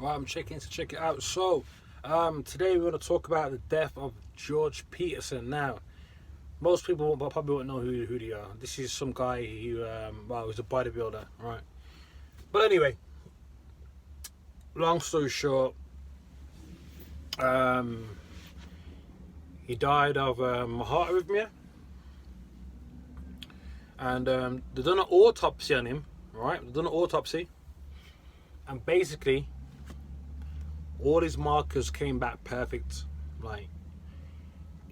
Right, I'm checking to check it out. So, today we're going to talk about the death of George Peterson. Now, most people probably won't know who they are. This is some guy who, was a bodybuilder, right? But anyway, long story short, he died of heart arrhythmia, and they done an autopsy on him, right? They done an autopsy, and basically, all his markers came back perfect. Like,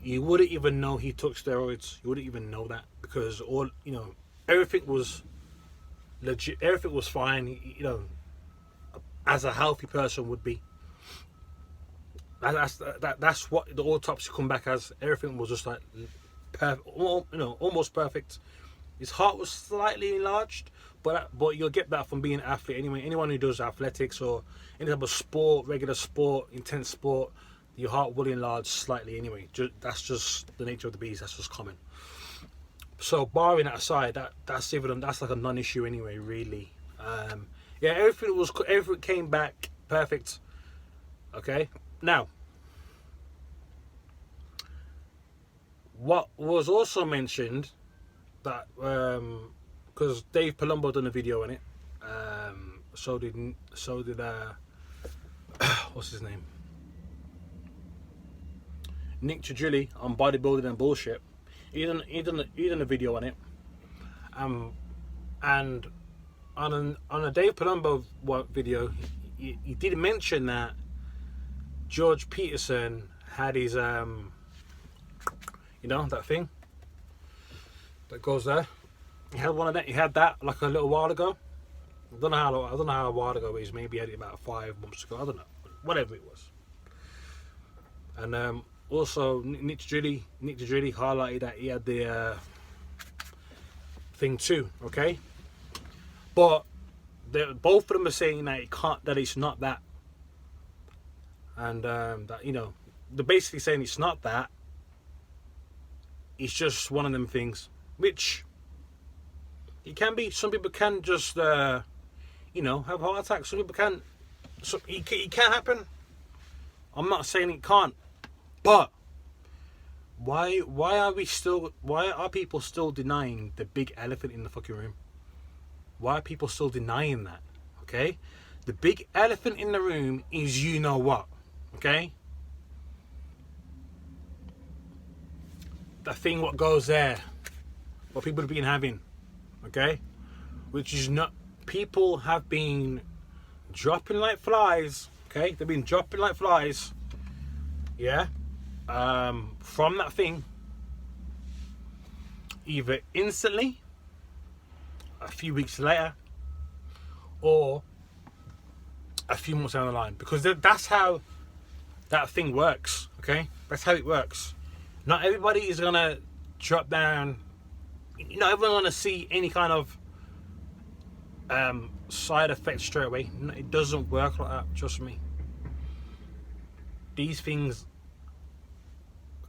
you wouldn't even know he took steroids. You wouldn't even know that, because everything was legit. Everything was fine. As a healthy person would be. That's what the autopsy come back as. Everything was just like perfect. Almost perfect. His heart was slightly enlarged, but you'll get that from being an athlete anyway. Anyone who does athletics or any type of sport, regular sport, intense sport, your heart will enlarge slightly anyway. That's just the nature of the beast. That's just common. So barring that aside, that's like a non-issue anyway, really. Everything came back perfect. Okay, now what was also mentioned, that because Dave Palumbo done a video on it, so did what's his name, Nick Trigilli on Bodybuilding and Bullshit. He done a video on it, and on a Dave Palumbo video, he did mention that George Peterson had his that thing that goes there. He had one of that. He had that like a little while ago. I don't know how a while ago it is. Maybe he had it about 5 months ago. I don't know. Whatever it was. And also Nick Trigilli highlighted that he had the thing too. Okay, but both of them are saying that it's not that, and that they're basically saying it's not that. It's just one of them things, which it can be. Some people can just have heart attacks. Some people can. So it can happen. I'm not saying it can't, but why are people still denying the big elephant in the fucking room? Why are people still denying that? Okay, the big elephant in the room is what. Okay, that thing what goes there, what people have been having. Okay, which is not. People have been dropping like flies. Okay, they've been dropping like flies. Yeah, from that thing, either instantly, a few weeks later, or a few months down the line, because that's how that thing works. Okay, that's how it works. Not everybody is gonna drop down. Not everyone's gonna see any kind of side effects straight away. It doesn't work like that. Trust me. These things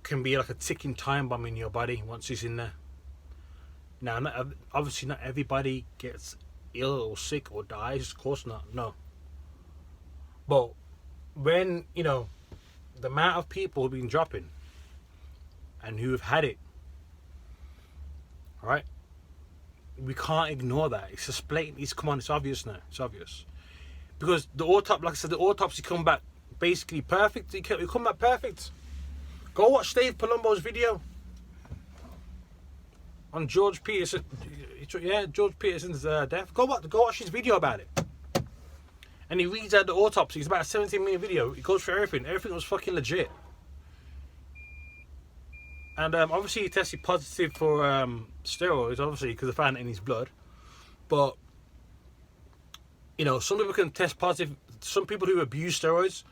can be like a ticking time bomb in your body once it's in there. Now, obviously not everybody gets ill or sick or dies. Of course not. No. But when the amount of people who've been dropping and who have had it, right? We can't ignore that. It's just blatant. It's obvious now. It's obvious. Because the autopsy come back basically perfect. It come back perfect. Go watch Dave Palumbo's video on George Peterson. Yeah, George Peterson's death. Go watch his video about it. And he reads out the autopsy. It's about a 17-minute video. It goes through everything. Everything was fucking legit. And obviously he tested positive for steroids, obviously, because they found it in his blood. But, some people can test positive. Some people who abuse steroids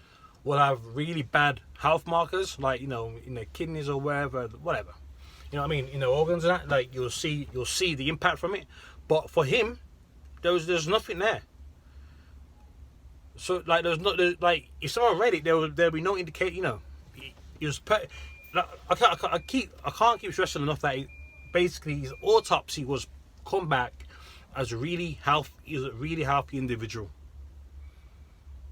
will have really bad health markers, like, in their kidneys or whatever. You know what I mean? In their organs and that. Like, you'll see the impact from it. But for him, there's nothing there. So, like, if someone read it, there'll be no indication, he was I can't keep stressing enough that basically his autopsy was come back as a really healthy individual.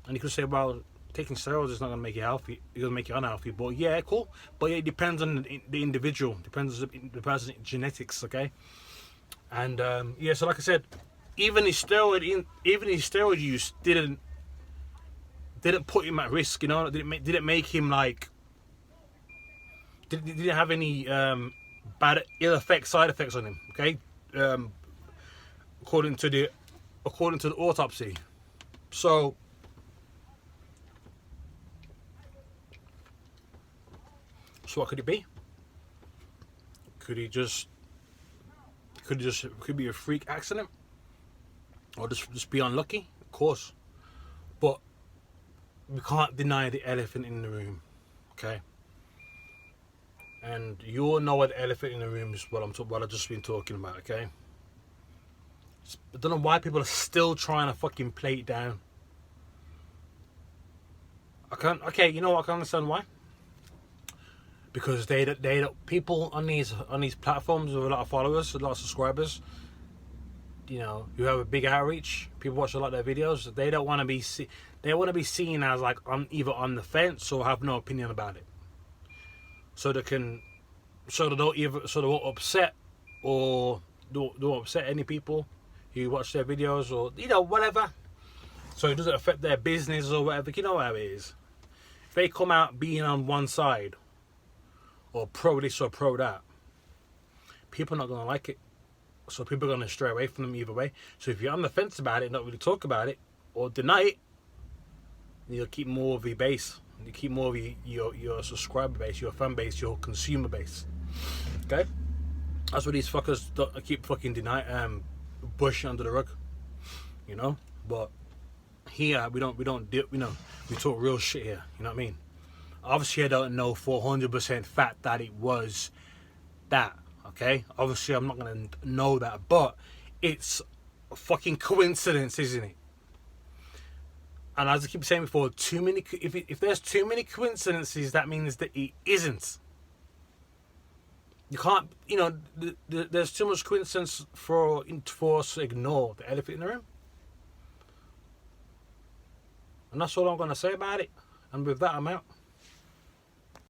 And you could say, well, taking steroids is not going to make you healthy. It's going to make you unhealthy. But yeah, cool. But it depends on the individual. Depends on the person's genetics, okay? And yeah, so like I said, even his steroid use didn't put him at risk. You know, didn't make him like didn't have any side effects on him. Okay, according to the autopsy. So what could it be? Could be a freak accident, or just be unlucky? Of course, but we can't deny the elephant in the room, okay? And you all know what the elephant in the room is. What I've just been talking about, okay? I don't know why people are still trying to fucking play it down. Okay, you know what? I can understand why. Because they people on these platforms with a lot of followers, a lot of subscribers, you know, who have a big outreach, people watch a lot of their videos. They don't want to be they want to be seen as like either on the fence or have no opinion about it. So they won't upset or don't upset any people who watch their videos, or you know, whatever. So it doesn't affect their business or whatever. You know how it is. If they come out being on one side, or pro this or pro that, people are not going to like it. So people are going to stray away from them either way. So if you're on the fence about it, not really talk about it, or deny it, you'll keep more of your base. You keep more of your subscriber base, your fan base, your consumer base. Okay? That's what these fuckers keep fucking push under the rug. You know? But here, we talk real shit here. You know what I mean? Obviously, I don't know for 100% fact that it was that, okay? Obviously, I'm not going to know that, but it's a fucking coincidence, isn't it? And as I keep saying before, if there's too many coincidences, that means that it isn't. You can't, you know, there's too much coincidence for us to ignore the elephant in the room. And that's all I'm going to say about it. And with that, I'm out.